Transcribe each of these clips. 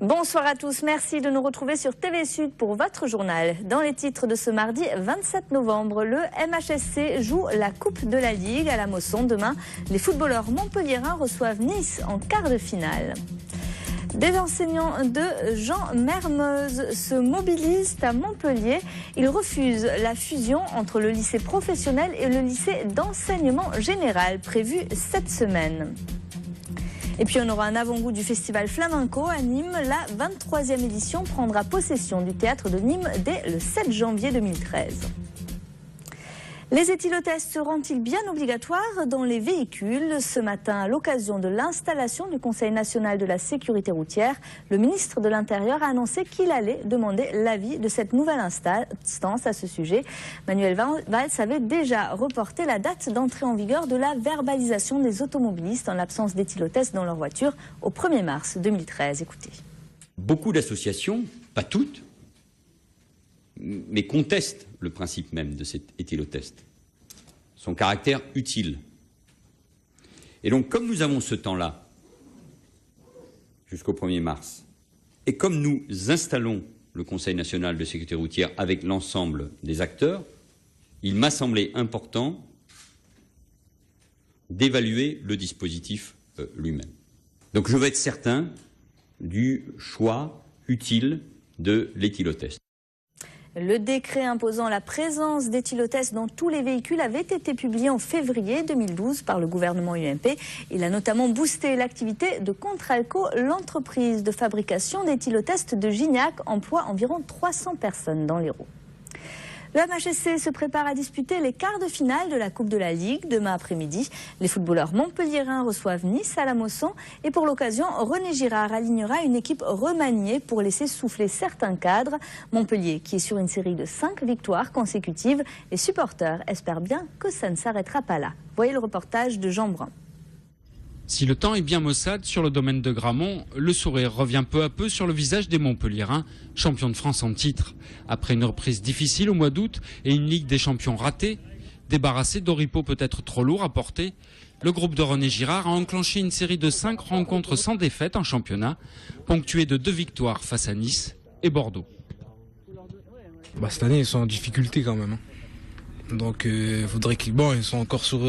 Bonsoir à tous, merci de nous retrouver sur TV Sud pour votre journal. Dans les titres de ce mardi 27 novembre, le MHSC joue la Coupe de la Ligue à la Mosson. Demain, les footballeurs montpelliérains reçoivent Nice en quart de finale. Des enseignants de Jean Mermoz se mobilisent à Montpellier. Ils refusent la fusion entre le lycée professionnel et le lycée d'enseignement général prévue cette semaine. Et puis on aura un avant-goût du festival flamenco à Nîmes. La 23e édition prendra possession du théâtre de Nîmes dès le 7 janvier 2013. Les éthylotests seront-ils bien obligatoires dans les véhicules? Ce matin, à l'occasion de l'installation du Conseil national de la sécurité routière, le ministre de l'Intérieur a annoncé qu'il allait demander l'avis de cette nouvelle instance à ce sujet. Manuel Valls avait déjà reporté la date d'entrée en vigueur de la verbalisation des automobilistes en l'absence d'éthylotests dans leur voiture au 1er mars 2013. Écoutez. Beaucoup d'associations, pas toutes, mais contestent le principe même de cet éthylotest, son caractère utile. Et donc, comme nous avons ce temps-là, jusqu'au 1er mars, et comme nous installons le Conseil national de sécurité routière avec l'ensemble des acteurs, il m'a semblé important d'évaluer le dispositif lui-même. Donc je veux être certain du choix utile de l'éthylotest. Le décret imposant la présence d'éthylotests dans tous les véhicules avait été publié en février 2012 par le gouvernement UMP. Il a notamment boosté l'activité de Contralco. L'entreprise de fabrication d'éthylotests de Gignac emploie environ 300 personnes dans l'Hérault. Le MHSC se prépare à disputer les quarts de finale de la Coupe de la Ligue demain après-midi. Les footballeurs montpelliérains reçoivent Nice à la Mosson et pour l'occasion, René Girard alignera une équipe remaniée pour laisser souffler certains cadres. Montpellier qui est sur une série de 5 victoires consécutives. Les supporters espèrent bien que ça ne s'arrêtera pas là. Voyez le reportage de Jean Brun. Si le temps est bien maussade sur le domaine de Gramont, le sourire revient peu à peu sur le visage des Montpelliérains, champions de France en titre. Après une reprise difficile au mois d'août et une Ligue des champions ratée, débarrassé d'oripeaux peut-être trop lourds à porter, le groupe de René Girard a enclenché une série de 5 rencontres sans défaite en championnat, ponctuée de 2 victoires face à Nice et Bordeaux. Cette année, ils sont en difficulté quand même. Donc faudrait qu'ils ils sont encore sur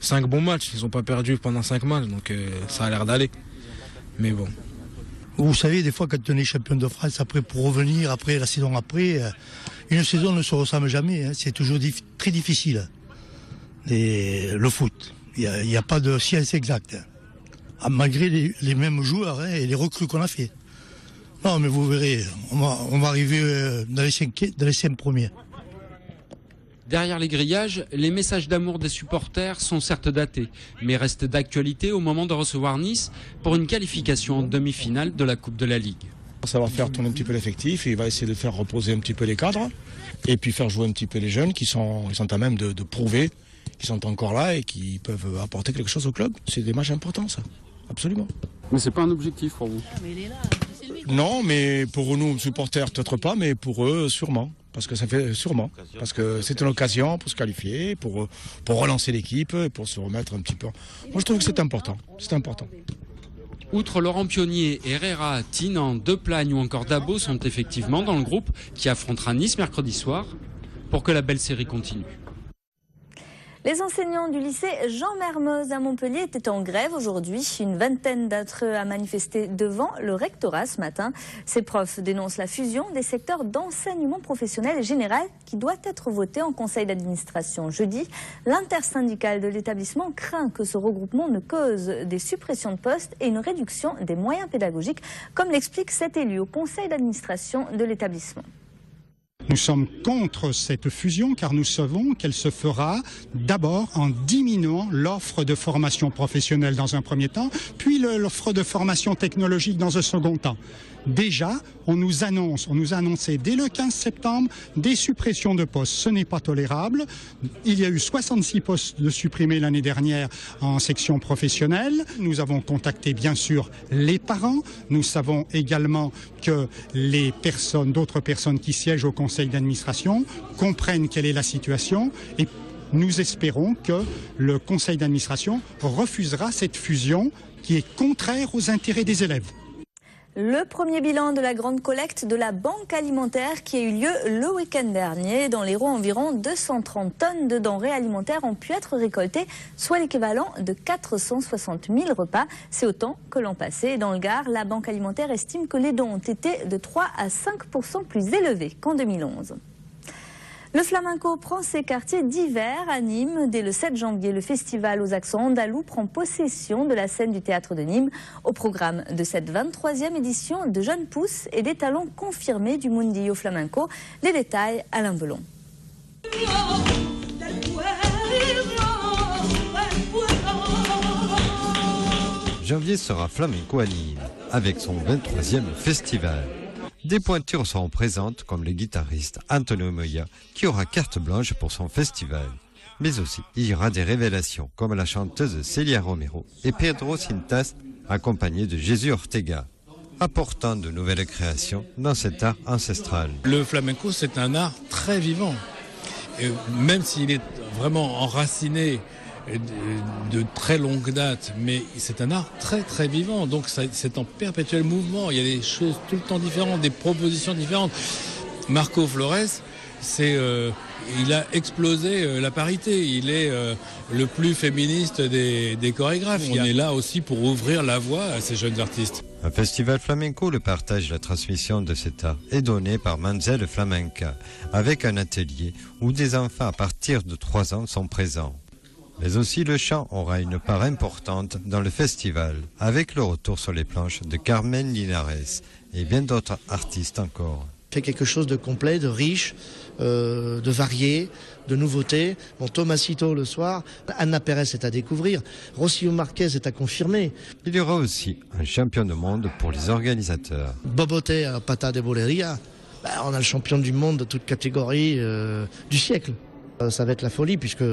5 bons matchs, ils n'ont pas perdu pendant 5 matchs, donc ça a l'air d'aller. Mais bon. Vous savez, des fois quand on est champion de France, après pour revenir, après la saison après, une saison ne se ressemble jamais, hein, c'est toujours très difficile. Le foot, il n'y a pas de science exacte, malgré les mêmes joueurs et les recrues qu'on a fait. Non mais vous verrez, on va arriver dans les 5 premiers. Derrière les grillages, les messages d'amour des supporters sont certes datés, mais restent d'actualité au moment de recevoir Nice pour une qualification en demi-finale de la Coupe de la Ligue. Ça va faire tourner un petit peu l'effectif, il va essayer de faire reposer un petit peu les cadres et puis faire jouer un petit peu les jeunes qui sont à même de prouver qu'ils sont encore là et qui peuvent apporter quelque chose au club. C'est des matchs importants ça, absolument. Mais c'est pas un objectif pour vous? Non, mais pour nous supporters peut-être pas, mais pour eux sûrement. Parce que ça fait sûrement, parce que c'est une occasion pour se qualifier, pour relancer l'équipe, pour se remettre un petit peu. Moi je trouve que c'est important, Outre Laurent Pionnier, Herrera, Tinan, Deplagne ou encore Dabo sont effectivement dans le groupe qui affrontera Nice mercredi soir pour que la belle série continue. Les enseignants du lycée Jean Mermoz à Montpellier étaient en grève aujourd'hui. Une vingtaine d'entre eux a manifesté devant le rectorat ce matin. Ces profs dénoncent la fusion des secteurs d'enseignement professionnel et général qui doit être votée en conseil d'administration jeudi. L'intersyndicale de l'établissement craint que ce regroupement ne cause des suppressions de postes et une réduction des moyens pédagogiques, comme l'explique cet élu au conseil d'administration de l'établissement. Nous sommes contre cette fusion car nous savons qu'elle se fera d'abord en diminuant l'offre de formation professionnelle dans un premier temps, puis l'offre de formation technologique dans un second temps. Déjà, on nous a annoncé dès le 15 septembre des suppressions de postes. Ce n'est pas tolérable. Il y a eu 66 postes de supprimés l'année dernière en section professionnelle. Nous avons contacté bien sûr les parents. Nous savons également que d'autres personnes qui siègent au conseil d'administration comprennent quelle est la situation et nous espérons que le conseil d'administration refusera cette fusion qui est contraire aux intérêts des élèves. Le premier bilan de la grande collecte de la Banque alimentaire qui a eu lieu le week-end dernier. Dans l'Hérault, environ 230 tonnes de denrées alimentaires ont pu être récoltées, soit l'équivalent de 460 000 repas. C'est autant que l'an passé. Dans le Gard, la Banque alimentaire estime que les dons ont été de 3 à 5% plus élevés qu'en 2011. Le flamenco prend ses quartiers d'hiver à Nîmes. Dès le 7 janvier, le festival aux accents andalous prend possession de la scène du théâtre de Nîmes. Au programme de cette 23e édition, de jeunes pousses et des talents confirmés du Mundillo flamenco. Les détails, Alain Belon. Janvier sera flamenco à Nîmes, avec son 23e festival. Des pointures seront présentes comme le guitariste Antonio Moya qui aura carte blanche pour son festival. Mais aussi, il y aura des révélations comme la chanteuse Celia Romero et Pedro Cintas accompagné de Jésus Ortega, apportant de nouvelles créations dans cet art ancestral. Le flamenco, c'est un art très vivant. Et même s'il est vraiment enraciné de très longue date, mais c'est un art très très vivant, donc c'est en perpétuel mouvement, il y a des choses tout le temps différentes, des propositions différentes. Marco Flores, il a explosé la parité, il est le plus féministe des chorégraphes. On est là aussi pour ouvrir la voie à ces jeunes artistes. Un festival flamenco, le partage et la transmission de cet art est donné par Manzel Flamenca, avec un atelier où des enfants à partir de 3 ans sont présents. Mais aussi le chant aura une part importante dans le festival, avec le retour sur les planches de Carmen Linares et bien d'autres artistes encore. Fait quelque chose de complet, de riche, de varié, de nouveautés. Bon, Tomasito le soir, Anna Pérez est à découvrir, Rocio Marquez est à confirmer. Il y aura aussi un champion du monde pour les organisateurs. Boboté à Pata de Boleria, on a le champion du monde de toute catégorie du siècle. Ça va être la folie puisque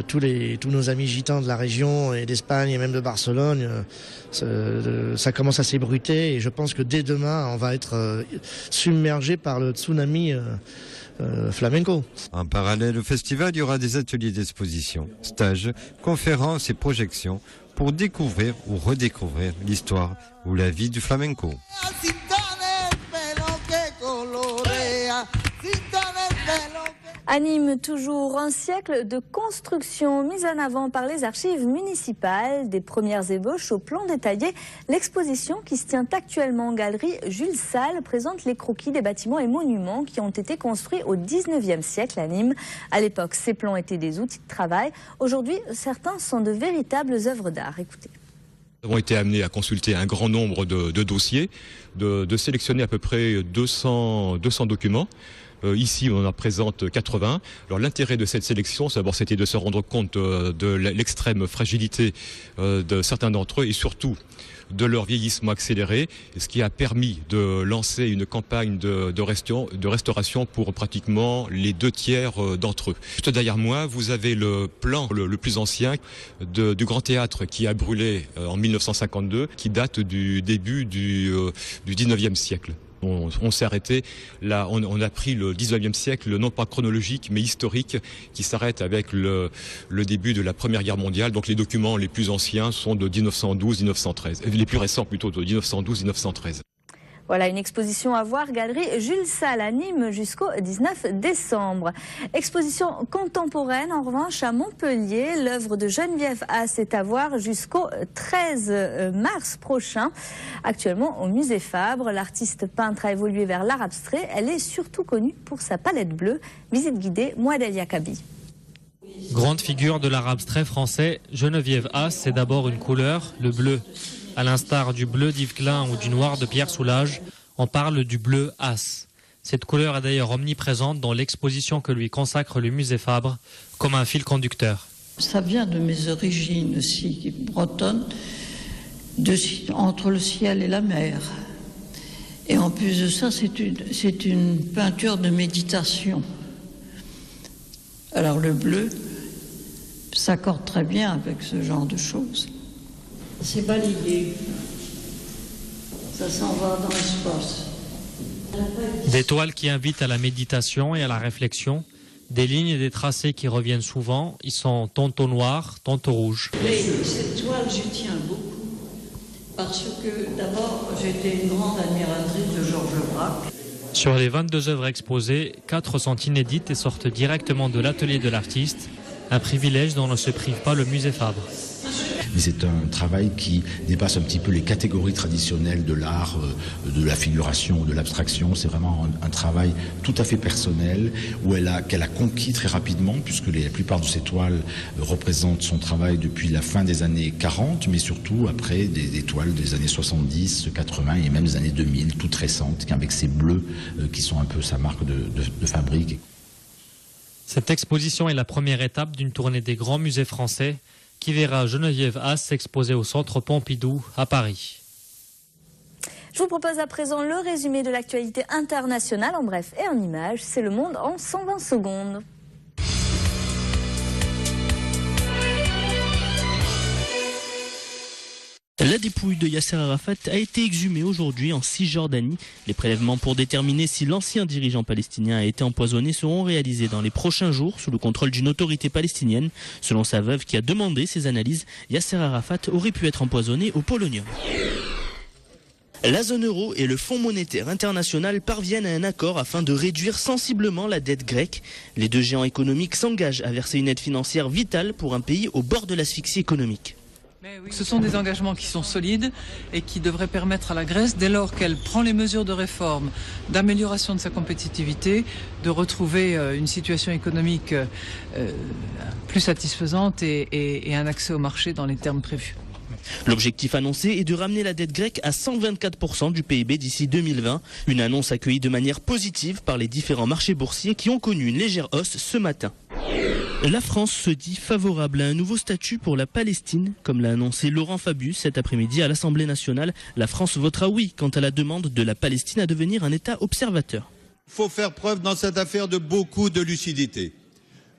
tous nos amis gitans de la région et d'Espagne et même de Barcelone, ça commence à s'ébruiter et je pense que dès demain on va être submergé par le tsunami flamenco. En parallèle au festival, il y aura des ateliers d'exposition, stages, conférences et projections pour découvrir ou redécouvrir l'histoire ou la vie du flamenco. À Nîmes, toujours un siècle de construction mise en avant par les archives municipales. Des premières ébauches au plan détaillé. L'exposition qui se tient actuellement en galerie Jules Salle présente les croquis des bâtiments et monuments qui ont été construits au 19e siècle à Nîmes. À l'époque, ces plans étaient des outils de travail. Aujourd'hui, certains sont de véritables œuvres d'art. Écoutez. Nous avons été amenés à consulter un grand nombre de dossiers, de sélectionner à peu près 200 documents. Ici, on en présente 80. Alors, l'intérêt de cette sélection, d'abord, c'était de se rendre compte de l'extrême fragilité de certains d'entre eux et surtout de leur vieillissement accéléré, ce qui a permis de lancer une campagne de restauration pour pratiquement les 2 tiers d'entre eux. Juste derrière moi, vous avez le plan le plus ancien du Grand Théâtre qui a brûlé en 1952, qui date du début du 19e siècle. On s'est arrêté, là on a pris le 19e siècle, non pas chronologique mais historique, qui s'arrête avec le début de la Première Guerre mondiale. Donc les documents les plus anciens sont de 1912-1913, les plus récents plutôt de 1912-1913. Voilà une exposition à voir, galerie Jules Salle à Nîmes jusqu'au 19 décembre. Exposition contemporaine en revanche à Montpellier. L'œuvre de Geneviève Haas est à voir jusqu'au 13 mars prochain. Actuellement au musée Fabre, l'artiste peintre a évolué vers l'art abstrait. Elle est surtout connue pour sa palette bleue. Visite guidée, Mouadel Yakabi. Grande figure de l'art abstrait français, Geneviève Haas, c'est d'abord une couleur, le bleu. À l'instar du bleu d'Yves Klein ou du noir de Pierre Soulages, on parle du bleu Haas. Cette couleur est d'ailleurs omniprésente dans l'exposition que lui consacre le musée Fabre, comme un fil conducteur. Ça vient de mes origines aussi bretonnes, entre le ciel et la mer. Et en plus de ça, c'est une peinture de méditation. Alors le bleu s'accorde très bien avec ce genre de choses. C'est balayé. Ça s'en va dans l'espace. Des toiles qui invitent à la méditation et à la réflexion. Des lignes et des tracés qui reviennent souvent. Ils sont tantôt noirs, tantôt rouges. Cette toile, je tiens beaucoup. Parce que d'abord, j'étais une grande admiratrice de Georges Braque. Sur les 22 œuvres exposées, 4 sont inédites et sortent directement de l'atelier de l'artiste, un privilège dont ne se prive pas le musée Fabre. Mais c'est un travail qui dépasse un petit peu les catégories traditionnelles de l'art, de la figuration, de l'abstraction. C'est vraiment un travail tout à fait personnel qu'elle a conquis très rapidement, puisque la plupart de ses toiles représentent son travail depuis la fin des années 40, mais surtout après des toiles des années 70, 80 et même des années 2000, toutes récentes, avec ces bleus qui sont un peu sa marque de fabrique. Cette exposition est la première étape d'une tournée des grands musées français qui verra Geneviève Haas s'exposer au Centre Pompidou à Paris. Je vous propose à présent le résumé de l'actualité internationale en bref et en images. C'est Le Monde en 120 secondes. La dépouille de Yasser Arafat a été exhumée aujourd'hui en Cisjordanie. Les prélèvements pour déterminer si l'ancien dirigeant palestinien a été empoisonné seront réalisés dans les prochains jours sous le contrôle d'une autorité palestinienne. Selon sa veuve qui a demandé ces analyses, Yasser Arafat aurait pu être empoisonné au polonium. La zone euro et le Fonds monétaire international parviennent à un accord afin de réduire sensiblement la dette grecque. Les deux géants économiques s'engagent à verser une aide financière vitale pour un pays au bord de l'asphyxie économique. Ce sont des engagements qui sont solides et qui devraient permettre à la Grèce, dès lors qu'elle prend les mesures de réforme, d'amélioration de sa compétitivité, de retrouver une situation économique plus satisfaisante et un accès au marché dans les termes prévus. L'objectif annoncé est de ramener la dette grecque à 124% du PIB d'ici 2020. Une annonce accueillie de manière positive par les différents marchés boursiers qui ont connu une légère hausse ce matin. La France se dit favorable à un nouveau statut pour la Palestine. Comme l'a annoncé Laurent Fabius cet après-midi à l'Assemblée nationale, la France votera oui quant à la demande de la Palestine à devenir un État observateur. Il faut faire preuve dans cette affaire de beaucoup de lucidité.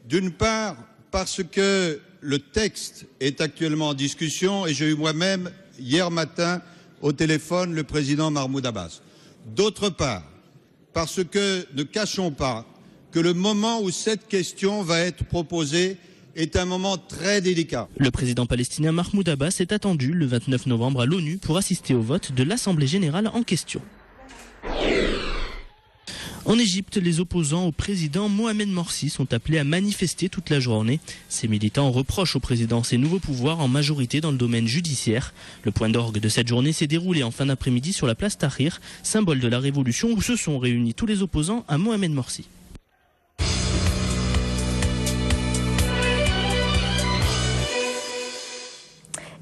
D'une part, parce que le texte est actuellement en discussion et j'ai eu moi-même hier matin au téléphone le président Mahmoud Abbas. D'autre part, parce que ne cachons pas que le moment où cette question va être proposée est un moment très délicat. Le président palestinien Mahmoud Abbas est attendu le 29 novembre à l'ONU pour assister au vote de l'Assemblée générale en question. En Égypte, les opposants au président Mohamed Morsi sont appelés à manifester toute la journée. Ces militants reprochent au président ses nouveaux pouvoirs en majorité dans le domaine judiciaire. Le point d'orgue de cette journée s'est déroulé en fin d'après-midi sur la place Tahrir, symbole de la révolution où se sont réunis tous les opposants à Mohamed Morsi.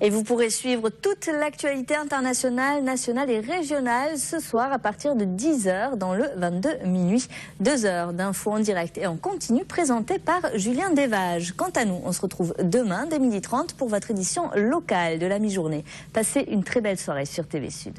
Et vous pourrez suivre toute l'actualité internationale, nationale et régionale ce soir à partir de 10h dans le 22 minuit. 2 heures d'infos en direct et en continu présentées par Julien Desvages. Quant à nous, on se retrouve demain dès 12h30 pour votre édition locale de la mi-journée. Passez une très belle soirée sur TV Sud.